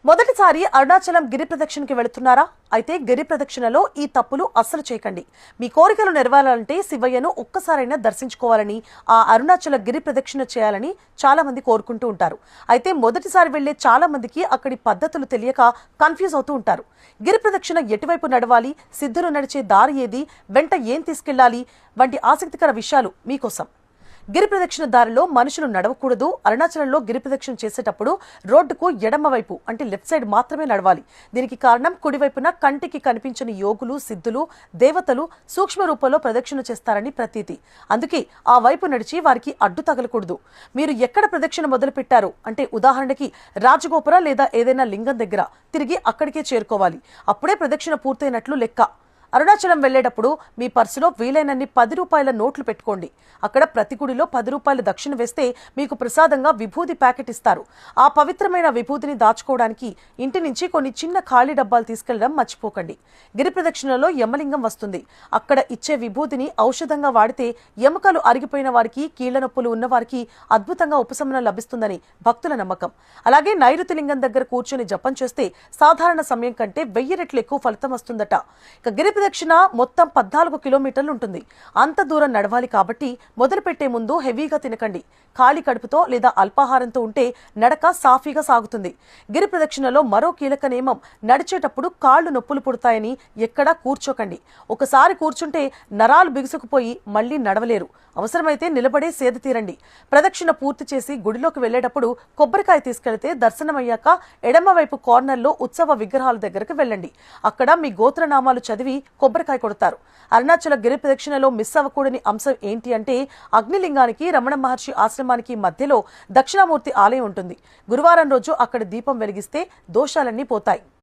మొదటిసారి అరుణాచలం గిరి ప్రదక్షిణకి వెళుతున్నారా? అయితే గిరి ప్రదక్షిణలో ఈ తప్పులు అస్సలు చేయకండి. మీ కోరికలు నెరవేరాలంటే శివయ్యను ఒక్కసారైనా దర్శించుకోవాలని, ఆ అరుణాచల గిరి ప్రదక్షిణ చేయాలని చాలా మంది కోరుకుంటూ ఉంటారు. అయితే మొదటిసారి వెళ్లే చాలా మందికి అక్కడి పద్ధతులు తెలియక కన్ఫ్యూజ్ అవుతూ ఉంటారు. గిరి ప్రదక్షిణ ఎటువైపు నడవాలి, సిద్ధులు నడిచే దారి ఏది, వెంట ఏం తీసుకెళ్లాలి వంటి ఆసక్తికర విషయాలు మీకోసం. గిరి ప్రదక్షిణ దారిలో మనుషులు నడవకూడదు. అరుణాచలంలో గిరి ప్రదక్షిణ చేసేటప్పుడు రోడ్డుకు ఎడమ వైపు అంటే లెఫ్ట్ సైడ్ మాత్రమే నడవాలి. దీనికి కారణం కుడివైపున కంటికి కనిపించని యోగులు, సిద్ధులు, దేవతలు సూక్ష్మ రూపంలో ప్రదక్షిణ చేస్తారని ప్రతీతి. అందుకే ఆ వైపు నడిచి వారికి అడ్డు తగలకూడదు. మీరు ఎక్కడ ప్రదక్షిణ మొదలు పెట్టారు అంటే ఉదాహరణకి రాజగోపుర లేదా ఏదైనా లింగం దగ్గర తిరిగి అక్కడికే చేరుకోవాలి. అప్పుడే ప్రదక్షిణ పూర్తయినట్లు లెక్క. అరుణాచలం వెళ్లేటప్పుడు మీ పర్సులో వీలైనన్ని 10 రూపాయల నోట్లు పెట్టుకోండి. అక్కడ ప్రతి గుడిలో 10 రూపాయల దక్షిణ వేస్తే మీకు ప్రసాదంగా విభూది ప్యాకెట్ ఇస్తారు. ఆ పవిత్రమైన విభూతిని దాచుకోవడానికి ఇంటి నుంచి కొన్ని చిన్న ఖాళీ డబ్బాలు తీసుకెళ్లడం మర్చిపోకండి. గిరి ప్రదక్షిణలో యమలింగం వస్తుంది. అక్కడ ఇచ్చే విభూతిని ఔషధంగా వాడితే ఎముకలు అరిగిపోయిన వారికి, కీళ్ల నొప్పులు ఉన్నవారికి అద్భుతంగా ఉపశమనం లభిస్తుందని భక్తుల నమ్మకం. అలాగే నైరుతి లింగం దగ్గర కూర్చొని జపం చేస్తే సాధారణ సమయం కంటే 1000 రెట్లు ఎక్కువ ఫలితం వస్తుందట. ఇక గిరి ప్రదక్షిణ మొత్తం 14 కిలోమీటర్లు ఉంటుంది. అంత దూరం నడవాలి కాబట్టి మొదలు పెట్టే ముందు హెవీగా తినకండి. ఖాళీ కడుపుతో లేదా అల్పాహారంతో ఉంటే నడక సాఫీగా సాగుతుంది. గిరి ప్రదక్షిణలో మరో కీలక నియమం, నడిచేటప్పుడు కాళ్లు నొప్పులు పుడతాయని ఎక్కడా కూర్చోకండి. ఒకసారి కూర్చుంటే నరాలు బిగుసుకుపోయి మళ్లీ నడవలేరు. అవసరమైతే నిలబడే సేద తీరండి. ప్రదక్షిణ పూర్తి చేసి గుడిలోకి వెళ్లేటప్పుడు కొబ్బరికాయ తీసుకెళ్తే దర్శనమయ్యాక ఎడమ వైపు కార్నర్లో ఉత్సవ విగ్రహాల దగ్గరకు వెళ్ళండి. అక్కడ మీ గోత్రనామాలు చదివి కొబ్బరికాయ కొడతారు. అరుణాచల గిరి ప్రదక్షిణలో మిస్ అవ్వకూడని అంశం ఏంటి అంటే అగ్నిలింగానికి, రమణ మహర్షి ఆశ్రమానికి మధ్యలో దక్షిణామూర్తి ఆలయం ఉంటుంది. గురువారం రోజు అక్కడ దీపం వెలిగిస్తే దోషాలన్నీ పోతాయి.